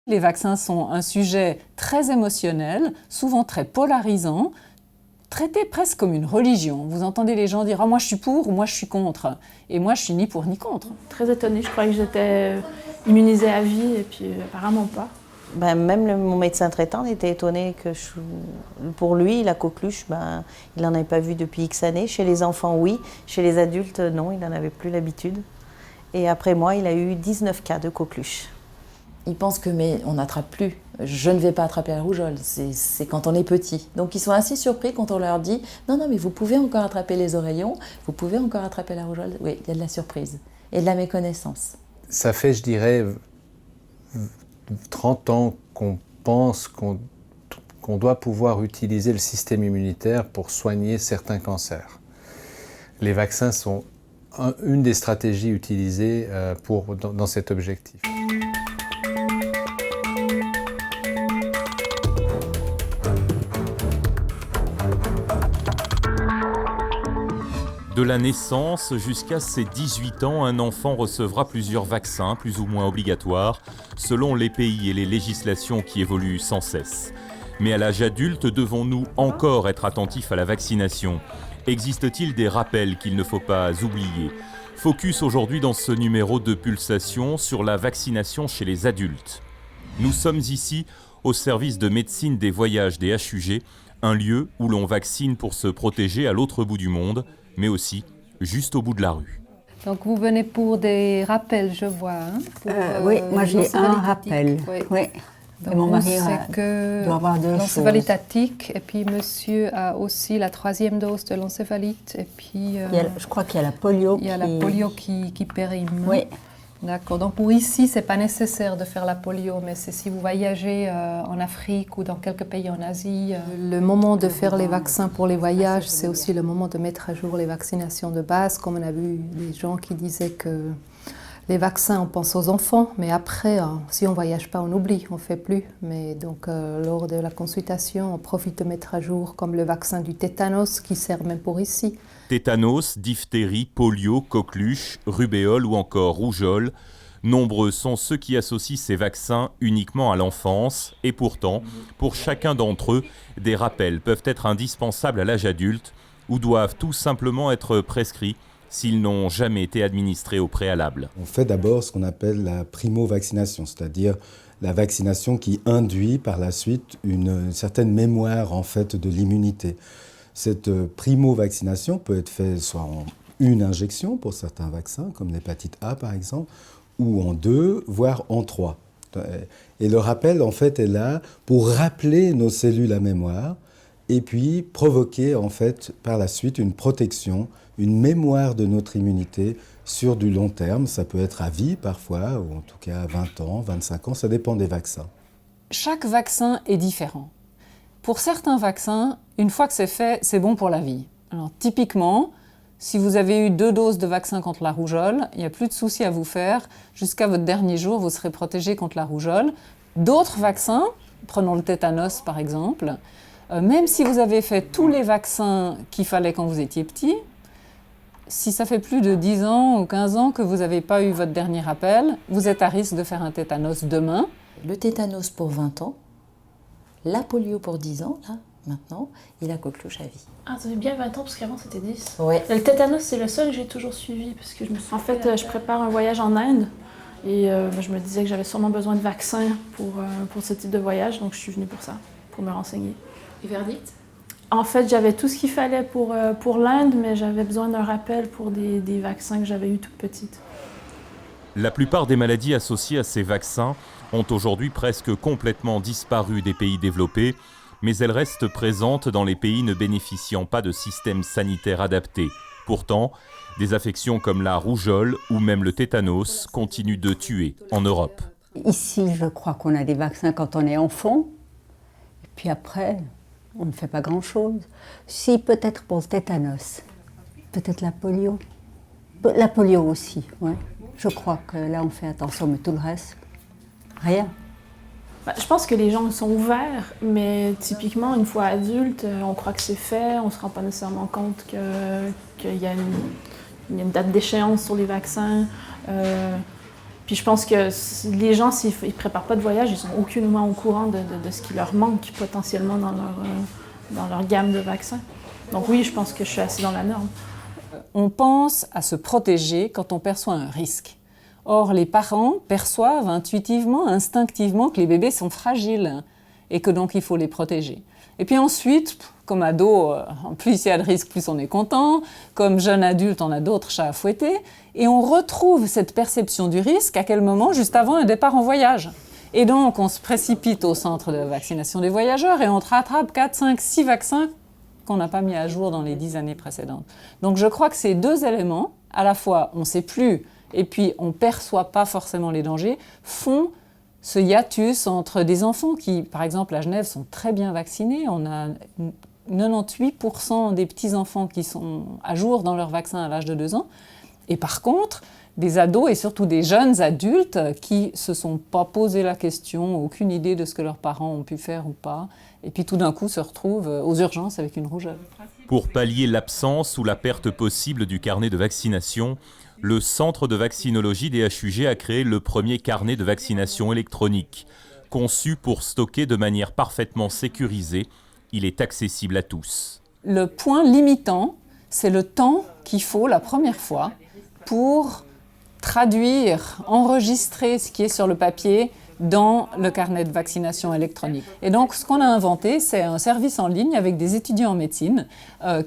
Les vaccins sont un sujet très émotionnel, souvent très polarisant, traité presque comme une religion. Vous entendez les gens dire « Ah, moi je suis pour » ou « Moi je suis contre ». Et moi je suis ni pour ni contre. Très étonnée, je croyais que j'étais immunisée à vie et puis apparemment pas. Même mon médecin traitant était étonné que pour lui, la coqueluche, il n'en avait pas vu depuis X années. Chez les enfants, oui. Chez les adultes, non, il n'en avait plus l'habitude. Et après moi, il a eu 19 cas de coqueluche. Ils pensent que mais on n'attrape plus. Je ne vais pas attraper la rougeole, c'est quand on est petit. Donc ils sont assez surpris quand on leur dit « Non, non, mais vous pouvez encore attraper les oreillons, vous pouvez encore attraper la rougeole. » Oui, il y a de la surprise et de la méconnaissance. Ça fait, je dirais, 30 ans qu'on pense qu'on doit pouvoir utiliser le système immunitaire pour soigner certains cancers. Les vaccins sont une des stratégies utilisées dans cet objectif. De la naissance jusqu'à ses 18 ans, un enfant recevra plusieurs vaccins, plus ou moins obligatoires, selon les pays et les législations qui évoluent sans cesse. Mais à l'âge adulte, devons-nous encore être attentifs à la vaccination ? Existe-t-il des rappels qu'il ne faut pas oublier ? Focus aujourd'hui dans ce numéro de Pulsation sur la vaccination chez les adultes. Nous sommes ici au service de médecine des voyages des HUG, un lieu où l'on vaccine pour se protéger à l'autre bout du monde, mais aussi juste au bout de la rue. Donc vous venez pour des rappels, je vois. Hein, oui, moi j'ai un rappel. Oui. Donc mon mari doit avoir deux l'encéphalite attique, et puis monsieur a aussi la 3e dose de l'encéphalite, et puis... je crois qu'il y a la polio la polio qui périme. Oui. D'accord, donc pour ici, c'est pas nécessaire de faire la polio, mais c'est si vous voyagez en Afrique ou dans quelques pays en Asie. Le moment de faire les vaccins pour les voyages, c'est aussi le moment de mettre à jour les vaccinations de base, comme on a vu des gens qui disaient que les vaccins, on pense aux enfants, mais après, si on ne voyage pas, on oublie, on ne fait plus. Mais donc, lors de la consultation, on profite de mettre à jour, comme le vaccin du tétanos, qui sert même pour ici. Tétanos, diphtérie, polio, coqueluche, rubéole ou encore rougeole. Nombreux sont ceux qui associent ces vaccins uniquement à l'enfance. Et pourtant, pour chacun d'entre eux, des rappels peuvent être indispensables à l'âge adulte ou doivent tout simplement être prescrits s'ils n'ont jamais été administrés au préalable. On fait d'abord ce qu'on appelle la primo-vaccination, c'est-à-dire la vaccination qui induit par la suite une certaine mémoire en fait, de l'immunité. Cette primo-vaccination peut être faite soit en une injection pour certains vaccins, comme l'hépatite A par exemple, ou en 2, voire en 3. Et le rappel en fait est là pour rappeler nos cellules à mémoire et puis provoquer en fait par la suite une protection, une mémoire de notre immunité sur du long terme. Ça peut être à vie parfois, ou en tout cas à 20 ans, 25 ans, ça dépend des vaccins. Chaque vaccin est différent. Pour certains vaccins, une fois que c'est fait, c'est bon pour la vie. Alors typiquement, si vous avez eu 2 doses de vaccin contre la rougeole, il n'y a plus de souci à vous faire. Jusqu'à votre dernier jour, vous serez protégé contre la rougeole. D'autres vaccins, prenons le tétanos par exemple, même si vous avez fait tous les vaccins qu'il fallait quand vous étiez petit, si ça fait plus de 10 ans ou 15 ans que vous n'avez pas eu votre dernier rappel, vous êtes à risque de faire un tétanos demain. Le tétanos pour 20 ans, la polio pour 10 ans, là, maintenant, et la coqueluche à vie. Ah, ça fait bien 20 ans, parce qu'avant c'était 10. Ouais. Le tétanos, c'est le seul que j'ai toujours suivi, parce que en fait, je prépare un voyage en Inde, et je me disais que j'avais sûrement besoin de vaccins pour ce type de voyage, donc je suis venue pour ça, pour me renseigner. Et verdict ? En fait, j'avais tout ce qu'il fallait pour l'Inde, mais j'avais besoin d'un rappel pour des vaccins que j'avais eu toute petite. La plupart des maladies associées à ces vaccins ont aujourd'hui presque complètement disparu des pays développés, mais elles restent présentes dans les pays ne bénéficiant pas de systèmes sanitaires adaptés. Pourtant, des affections comme la rougeole ou même le tétanos continuent de tuer en Europe. Ici, je crois qu'on a des vaccins quand on est enfant, et puis après, on ne fait pas grand-chose. Si, peut-être pour le tétanos, peut-être la polio. La polio aussi, oui. Je crois que là, on fait attention, mais tout le reste, rien. Je pense que les gens sont ouverts, mais typiquement, une fois adulte, on croit que c'est fait, on ne se rend pas nécessairement compte qu'il y a une date d'échéance sur les vaccins. Puis je pense que les gens, s'ils ne préparent pas de voyage, ils ne sont aucunement au courant de ce qui leur manque potentiellement dans leur gamme de vaccins. Donc oui, je pense que je suis assez dans la norme. On pense à se protéger quand on perçoit un risque. Or, les parents perçoivent intuitivement, instinctivement que les bébés sont fragiles et que donc il faut les protéger. Et puis ensuite, comme ado, plus il y a de risques, plus on est content. Comme jeune adulte, on a d'autres chats à fouetter. Et on retrouve cette perception du risque à quel moment? Juste avant un départ en voyage. Et donc, on se précipite au centre de vaccination des voyageurs et on rattrape 4, 5, 6 vaccins qu'on n'a pas mis à jour dans les 10 années précédentes. Donc je crois que ces deux éléments, à la fois on ne sait plus et puis on ne perçoit pas forcément les dangers, font ce hiatus entre des enfants qui, par exemple à Genève, sont très bien vaccinés. On a 98% des petits-enfants qui sont à jour dans leur vaccin à l'âge de 2 ans. Et par contre, des ados et surtout des jeunes adultes qui ne se sont pas posé la question, aucune idée de ce que leurs parents ont pu faire ou pas, et puis tout d'un coup se retrouvent aux urgences avec une rougeole. Pour pallier l'absence ou la perte possible du carnet de vaccination, le Centre de vaccinologie des HUG a créé le premier carnet de vaccination électronique. Conçu pour stocker de manière parfaitement sécurisée, il est accessible à tous. Le point limitant, c'est le temps qu'il faut la première fois pour traduire, enregistrer ce qui est sur le papier dans le carnet de vaccination électronique. Et donc, ce qu'on a inventé, c'est un service en ligne avec des étudiants en médecine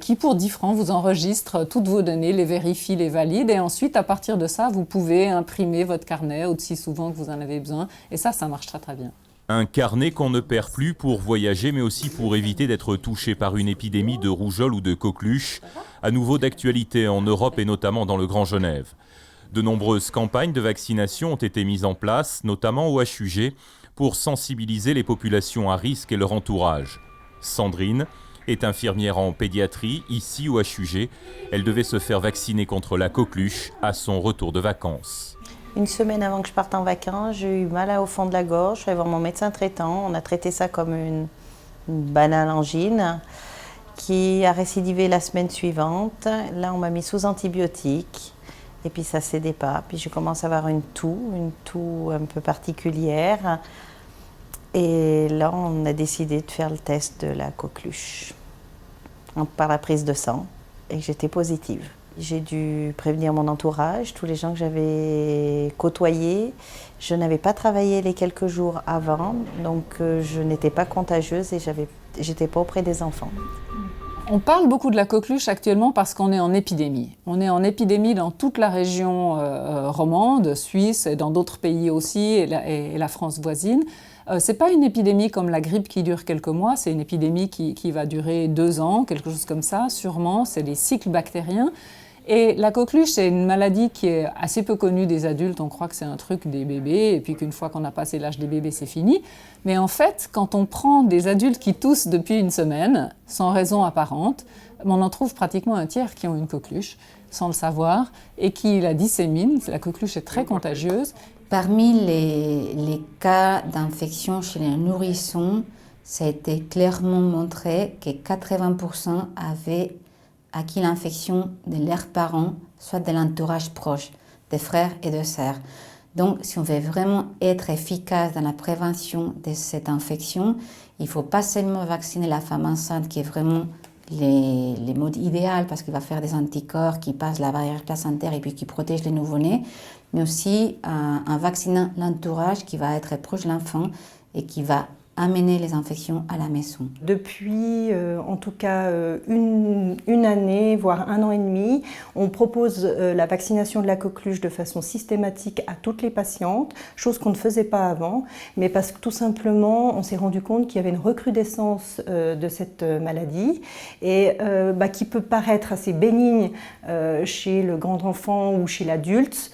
qui, pour 10 francs, vous enregistrent toutes vos données, les vérifie, les valide. Et ensuite, à partir de ça, vous pouvez imprimer votre carnet aussi souvent que vous en avez besoin. Et ça marche très, très bien. Un carnet qu'on ne perd plus pour voyager, mais aussi pour éviter d'être touché par une épidémie de rougeole ou de coqueluche, à nouveau d'actualité en Europe et notamment dans le Grand Genève. De nombreuses campagnes de vaccination ont été mises en place, notamment au HUG, pour sensibiliser les populations à risque et leur entourage. Sandrine est infirmière en pédiatrie, ici au HUG. Elle devait se faire vacciner contre la coqueluche à son retour de vacances. Une semaine avant que je parte en vacances, j'ai eu mal au fond de la gorge. Je suis allée voir mon médecin traitant. On a traité ça comme une banale angine qui a récidivé la semaine suivante. Là, on m'a mis sous antibiotiques. Et puis ça ne cédait pas. Puis je commence à avoir une toux un peu particulière. Et là, on a décidé de faire le test de la coqueluche par la prise de sang. Et j'étais positive. J'ai dû prévenir mon entourage, tous les gens que j'avais côtoyés. Je n'avais pas travaillé les quelques jours avant, donc je n'étais pas contagieuse et j'étais pas auprès des enfants. On parle beaucoup de la coqueluche actuellement parce qu'on est en épidémie. On est en épidémie dans toute la région romande, Suisse et dans d'autres pays aussi, et la France voisine. Ce n'est pas une épidémie comme la grippe qui dure quelques mois, c'est une épidémie qui va durer 2 ans, quelque chose comme ça, sûrement. C'est des cycles bactériens. Et la coqueluche, c'est une maladie qui est assez peu connue des adultes. On croit que c'est un truc des bébés, et puis qu'une fois qu'on a passé l'âge des bébés, c'est fini. Mais en fait, quand on prend des adultes qui toussent depuis une semaine, sans raison apparente, on en trouve pratiquement un tiers qui ont une coqueluche, sans le savoir, et qui la disséminent. La coqueluche est très contagieuse. Parmi les cas d'infection chez les nourrissons, ça a été clairement montré que 80% avaient acquis l'infection de leurs parents, soit de l'entourage proche, des frères et de sœurs. Donc, si on veut vraiment être efficace dans la prévention de cette infection, il ne faut pas seulement vacciner la femme enceinte, qui est vraiment les modes idéaux, parce qu'il va faire des anticorps qui passent la barrière placentaire et puis qui protègent les nouveau-nés, mais aussi en vaccinant l'entourage qui va être proche de l'enfant et qui va amener les infections à la maison. Depuis en tout cas une année, voire 1 an et demi, on propose la vaccination de la coqueluche de façon systématique à toutes les patientes, chose qu'on ne faisait pas avant, mais parce que tout simplement on s'est rendu compte qu'il y avait une recrudescence de cette maladie et qui peut paraître assez bénigne chez le grand enfant ou chez l'adulte,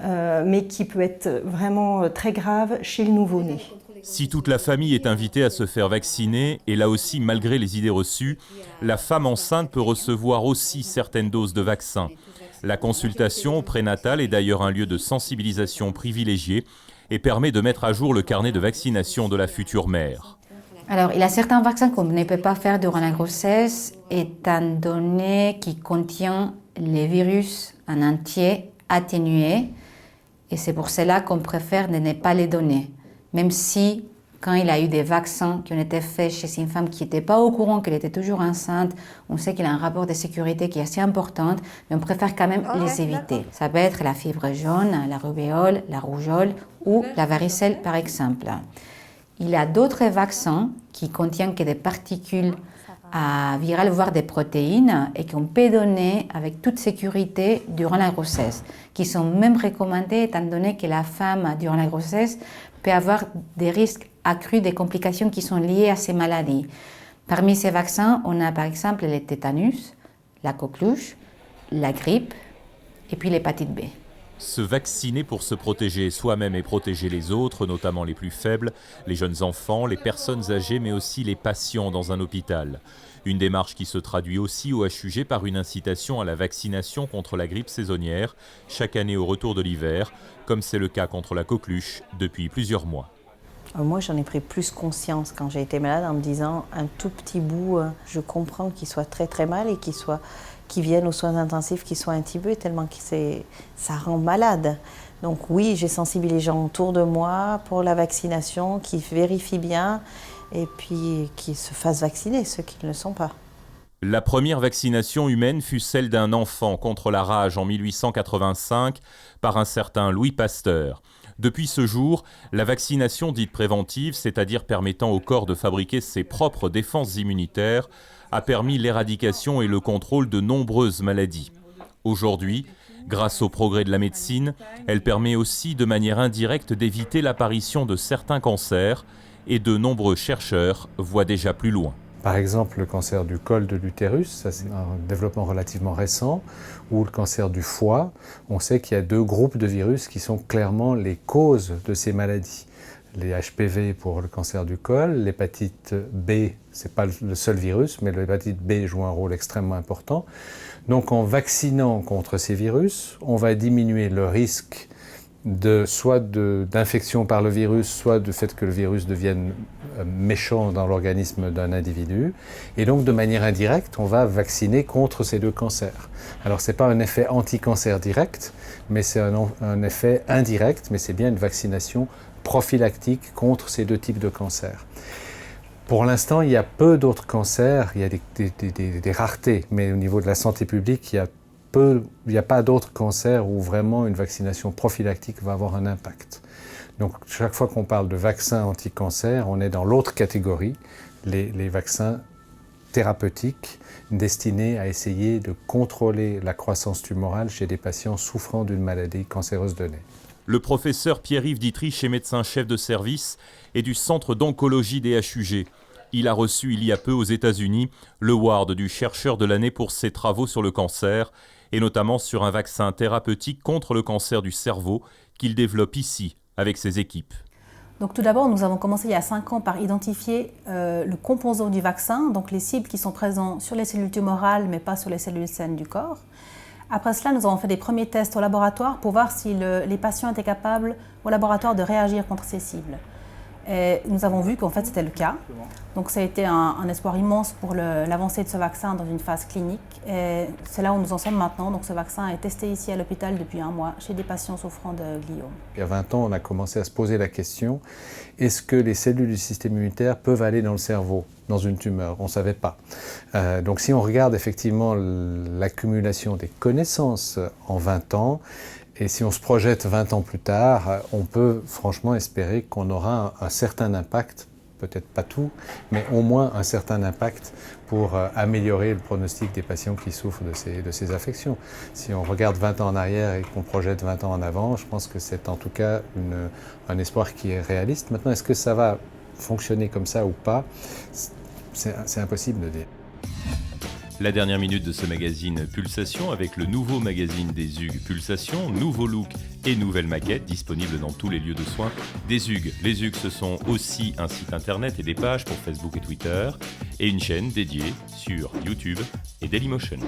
mais qui peut être vraiment très grave chez le nouveau-né. Si toute la famille est invitée à se faire vacciner, et là aussi, malgré les idées reçues, la femme enceinte peut recevoir aussi certaines doses de vaccins. La consultation prénatale est d'ailleurs un lieu de sensibilisation privilégié et permet de mettre à jour le carnet de vaccination de la future mère. Alors, il y a certains vaccins qu'on ne peut pas faire durant la grossesse, étant donné qu'ils contiennent les virus en entier atténués. Et c'est pour cela qu'on préfère ne pas les donner. Même si, quand il a eu des vaccins qui ont été faits chez une femme qui n'était pas au courant qu'elle était toujours enceinte, on sait qu'il a un rapport de sécurité qui est assez important, mais on préfère quand même les éviter. Ça peut être la fièvre jaune, la rubéole, la rougeole ou la varicelle par exemple. Il y a d'autres vaccins qui contiennent que des particules virales, voire des protéines, et qu'on peut donner avec toute sécurité durant la grossesse, qui sont même recommandés étant donné que la femme, durant la grossesse, peut avoir des risques accrus des complications qui sont liées à ces maladies. Parmi ces vaccins, on a par exemple le tétanus, la coqueluche, la grippe et puis l'hépatite B. Se vacciner pour se protéger soi-même et protéger les autres, notamment les plus faibles, les jeunes enfants, les personnes âgées, mais aussi les patients dans un hôpital. Une démarche qui se traduit aussi au HUG par une incitation à la vaccination contre la grippe saisonnière, chaque année au retour de l'hiver, comme c'est le cas contre la coqueluche depuis plusieurs mois. Moi, j'en ai pris plus conscience quand j'ai été malade en me disant un tout petit bout, je comprends qu'il soit très très mal et qu'il vienne aux soins intensifs, qu'il soit un petit peu tellement que ça rend malade. Donc oui, j'ai sensibilisé les gens autour de moi pour la vaccination, qui vérifient bien et puis qui se fassent vacciner, ceux qui ne le sont pas. La première vaccination humaine fut celle d'un enfant contre la rage en 1885 par un certain Louis Pasteur. Depuis ce jour, la vaccination dite préventive, c'est-à-dire permettant au corps de fabriquer ses propres défenses immunitaires, a permis l'éradication et le contrôle de nombreuses maladies. Aujourd'hui, grâce au progrès de la médecine, elle permet aussi de manière indirecte d'éviter l'apparition de certains cancers et de nombreux chercheurs voient déjà plus loin. Par exemple, le cancer du col de l'utérus, ça c'est un développement relativement récent, ou le cancer du foie. On sait qu'il y a 2 groupes de virus qui sont clairement les causes de ces maladies. Les HPV pour le cancer du col, l'hépatite B, ce n'est pas le seul virus, mais l'hépatite B joue un rôle extrêmement important. Donc en vaccinant contre ces virus, on va diminuer le risque soit d'infection par le virus, soit du fait que le virus devienne méchant dans l'organisme d'un individu. Et donc, de manière indirecte, on va vacciner contre ces 2 cancers. Alors, ce n'est pas un effet anti-cancer direct, mais c'est un effet indirect, mais c'est bien une vaccination prophylactique contre ces 2 types de cancers. Pour l'instant, il y a peu d'autres cancers, il y a des raretés, mais au niveau de la santé publique, il n'y a pas d'autres cancers où vraiment une vaccination prophylactique va avoir un impact. Donc chaque fois qu'on parle de vaccins anti-cancer, on est dans l'autre catégorie, les vaccins thérapeutiques destinés à essayer de contrôler la croissance tumorale chez des patients souffrant d'une maladie cancéreuse donnée. Le professeur Pierre-Yves Dietrich est médecin-chef de service et du centre d'oncologie des HUG. Il a reçu il y a peu aux États-Unis le Award du chercheur de l'année pour ses travaux sur le cancer, et notamment sur un vaccin thérapeutique contre le cancer du cerveau qu'il développe ici avec ses équipes. Donc tout d'abord, nous avons commencé il y a 5 ans par identifier le composant du vaccin, donc les cibles qui sont présentes sur les cellules tumorales mais pas sur les cellules saines du corps. Après cela, nous avons fait des premiers tests au laboratoire pour voir si les patients étaient capables au laboratoire de réagir contre ces cibles. Et nous avons vu qu'en fait c'était le cas. Donc ça a été un espoir immense pour l'avancée de ce vaccin dans une phase clinique. Et c'est là où nous en sommes maintenant. Donc ce vaccin est testé ici à l'hôpital depuis 1 mois chez des patients souffrant de gliome. Il y a 20 ans, on a commencé à se poser la question, est-ce que les cellules du système immunitaire peuvent aller dans le cerveau, dans une tumeur? On ne savait pas. Donc si on regarde effectivement l'accumulation des connaissances en 20 ans, et si on se projette 20 ans plus tard, on peut franchement espérer qu'on aura un certain impact, peut-être pas tout, mais au moins un certain impact pour améliorer le pronostic des patients qui souffrent de ces affections. Si on regarde 20 ans en arrière et qu'on projette 20 ans en avant, je pense que c'est en tout cas un espoir qui est réaliste. Maintenant, est-ce que ça va fonctionner comme ça ou pas? C'est impossible de dire. La dernière minute de ce magazine Pulsation avec le nouveau magazine des Hugues Pulsation, nouveau look et nouvelle maquette disponible dans tous les lieux de soins des Hugues. Les Hugues, ce sont aussi un site internet et des pages pour Facebook et Twitter et une chaîne dédiée sur YouTube et Dailymotion.